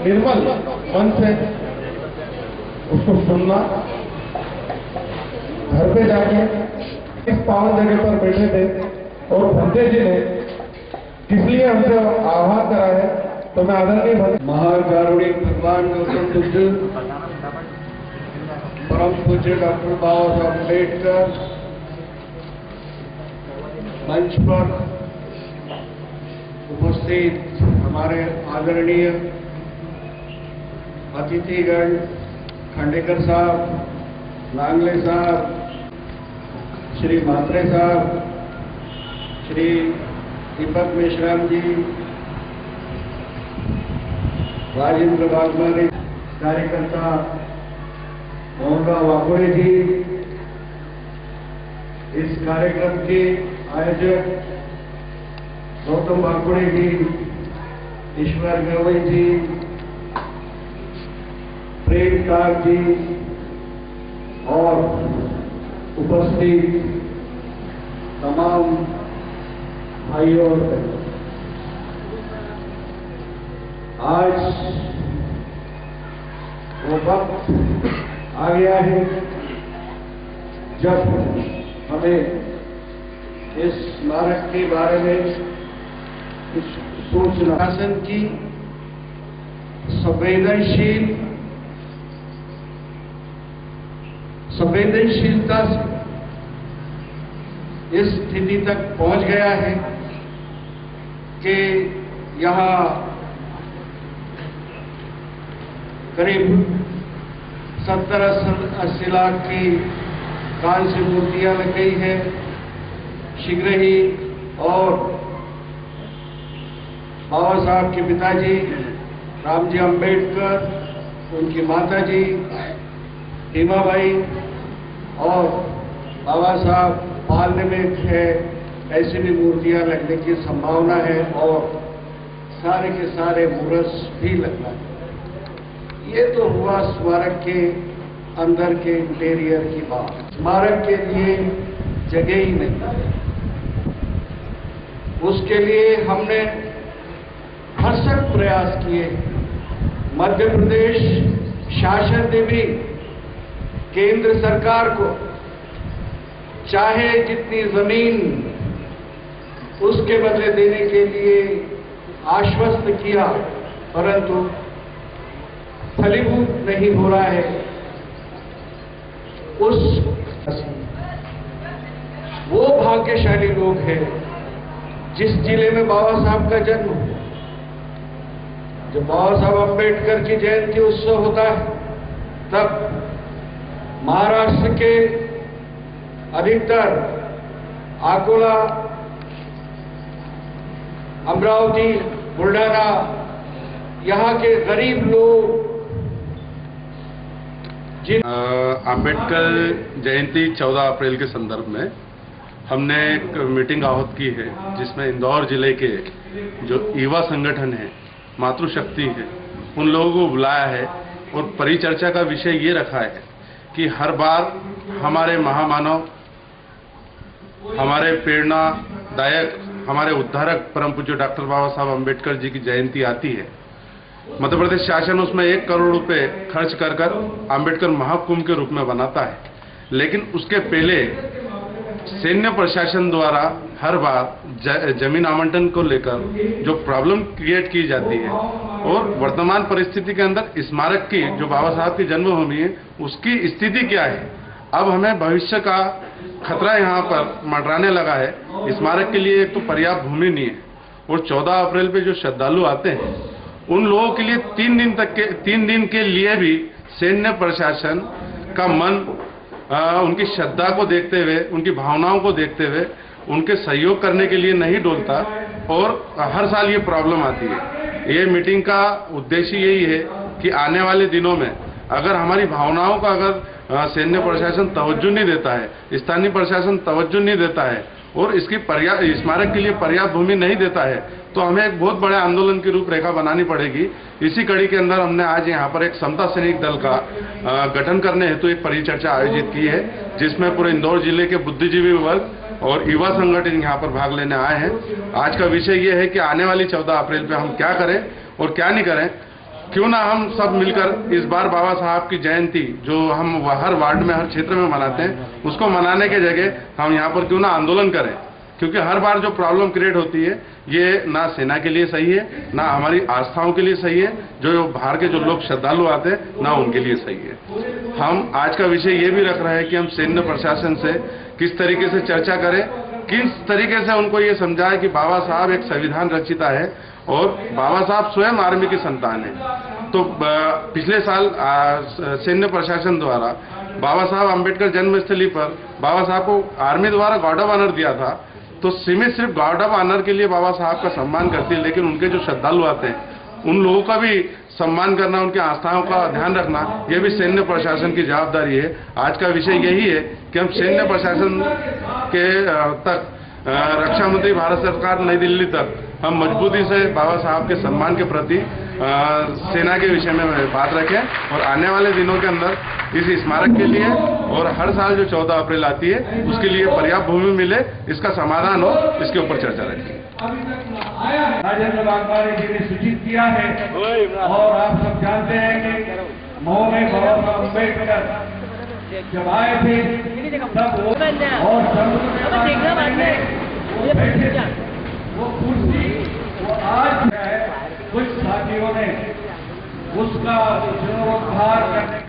निर्मल मन से उसको सुनना, घर पे जाके इस पावन जगह पर बैठे थे और भंते जी ने किस लिए हमसे आह्वान करा है, तो मैं आदरणीय महाकारुणिक भगवान गौतम बुद्ध, परम पूज्य डॉक्टर बाबा साहब अम्बेडकर मंच पर उपस्थित हमारे आदरणीय अतिथिगण, खांडेकर साहब, लांगले साहब, श्री म्हात्रे साहब, श्री दीपक मेश्राम जी, राजेंद्र बागवानी, कार्यकर्ता मोहनराव वाकोड़े जी, इस कार्यक्रम के आयोजक गौतम वाकोड़े जी, ईश्वर गवई जी, प्रेम काग जी और उपस्थित तमाम भाइयों और बहनों, आज वो वक्त आ गया है जब हमें इस स्मारक के बारे में कुछ सोचना, शासन की संवेदनशीलता से इस स्थिति तक पहुंच गया है कि यहाँ करीब 70-80 लाख की कांस्य मूर्तियां लग गई है शीघ्र ही, और बाबा साहब के पिताजी रामजी अम्बेडकर, उनकी माताजी हेमाबाई और बाबा साहब पालने में है, ऐसी भी मूर्तियां लगने की संभावना है और सारे के सारे मूर्स भी लगना है। ये तो हुआ स्मारक के अंदर के इंटीरियर की बात। स्मारक के लिए जगह ही नहीं है, उसके लिए हमने भरसक प्रयास किए। मध्य प्रदेश शासन ने भी केंद्र सरकार को चाहे जितनी जमीन उसके बदले देने के लिए आश्वस्त किया, परंतु फलीभूत नहीं हो रहा है। वो भाग्यशाली लोग हैं जिस जिले में बाबा साहब का जन्म हुआ। जब बाबा साहब अम्बेडकर की जयंती उत्सव होता है, तब महाराष्ट्र के अधिकतर अकोला, अमरावती, बुल्ढाना, यहाँ के गरीब लोग अम्बेडकर जयंती 14 अप्रैल के संदर्भ में हमने एक मीटिंग आहूत की है, जिसमें इंदौर जिले के जो युवा संगठन है, मातृशक्ति है, उन लोगों को बुलाया है और परिचर्चा का विषय ये रखा है कि हर बार हमारे महामानव, हमारे प्रेरणादायक, हमारे उद्धारक परम पूज्य डॉक्टर बाबा साहब अम्बेडकर जी की जयंती आती है। मध्य प्रदेश शासन उसमें 1 करोड़ रुपए खर्च कर अम्बेडकर महाकुंभ के रूप में बनाता है, लेकिन उसके पहले सैन्य प्रशासन द्वारा हर बार जमीन आवंटन को लेकर जो प्रॉब्लम क्रिएट की जाती है और वर्तमान परिस्थिति के अंदर स्मारक की, जो बाबा साहब की जन्मभूमि है, उसकी स्थिति क्या है। अब हमें भविष्य का खतरा यहाँ पर मंडराने लगा है। स्मारक के लिए एक तो पर्याप्त भूमि नहीं है, और 14 अप्रैल पे जो श्रद्धालु आते हैं उन लोगों के लिए 3 दिन के लिए भी सैन्य प्रशासन का मन उनकी श्रद्धा को देखते हुए, उनकी भावनाओं को देखते हुए उनके सहयोग करने के लिए नहीं डोलता, और हर साल ये प्रॉब्लम आती है। ये मीटिंग का उद्देश्य यही है कि आने वाले दिनों में अगर हमारी भावनाओं का अगर सैन्य प्रशासन तवज्जो नहीं देता है, स्थानीय प्रशासन तवज्जो नहीं देता है और इसकी स्मारक के लिए पर्याप्त भूमि नहीं देता है, तो हमें एक बहुत बड़े आंदोलन की रूपरेखा बनानी पड़ेगी। इसी कड़ी के अंदर हमने आज यहाँ पर एक समता सैनिक दल का गठन करने हेतु एक परिचर्चा आयोजित की है, जिसमें पूरे इंदौर जिले के बुद्धिजीवी वर्ग और युवा संगठन यहाँ पर भाग लेने आए हैं। आज का विषय ये है कि आने वाली 14 अप्रैल पे हम क्या करें और क्या नहीं करें। क्यों ना हम सब मिलकर इस बार बाबा साहब की जयंती जो हम हर वार्ड में हर क्षेत्र में मनाते हैं उसको मनाने के जगह हम यहाँ पर क्यों ना आंदोलन करें, क्योंकि हर बार जो प्रॉब्लम क्रिएट होती है ये ना सेना के लिए सही है, ना हमारी आस्थाओं के लिए सही है, जो बाहर के जो लोग श्रद्धालु आते हैं ना उनके लिए सही है। हम आज का विषय ये भी रख रहे हैं कि हम सैन्य प्रशासन से किस तरीके से चर्चा करें, किस तरीके से उनको ये समझाएं कि बाबा साहब एक संविधान रचिता है और बाबा साहब स्वयं आर्मी की संतान है। तो पिछले साल सैन्य प्रशासन द्वारा बाबा साहब अम्बेडकर जन्मस्थली पर बाबा साहब को आर्मी द्वारा गार्ड ऑफ ऑनर दिया था। तो सीमित सिर्फ गार्ड ऑफ ऑनर के लिए बाबा साहब का सम्मान करती है, लेकिन उनके जो श्रद्धालु आते हैं उन लोगों का भी सम्मान करना, उनकी आस्थाओं का ध्यान रखना, ये भी सैन्य प्रशासन की जवाबदारी है। आज का विषय यही है कि हम सैन्य प्रशासन के तक रक्षा मंत्री भारत सरकार नई दिल्ली तक हम मजबूती से बाबा साहब के सम्मान के प्रति सेना के विषय में बात रखें और आने वाले दिनों के अंदर इस स्मारक के लिए और हर साल जो 14 अप्रैल आती है उसके लिए पर्याप्त भूमि मिले, इसका समाधान हो, इसके ऊपर चर्चा रखें। राजेंद्र वाघमारे जी ने सूचित किया है और आप सब जानते हैं कि मऊ में बाबा साहब अम्बेडकर जब आए थे तब वो और वो कुर्सी वो आज है, कुछ साथियों ने उसका जीर्णोद्धार करने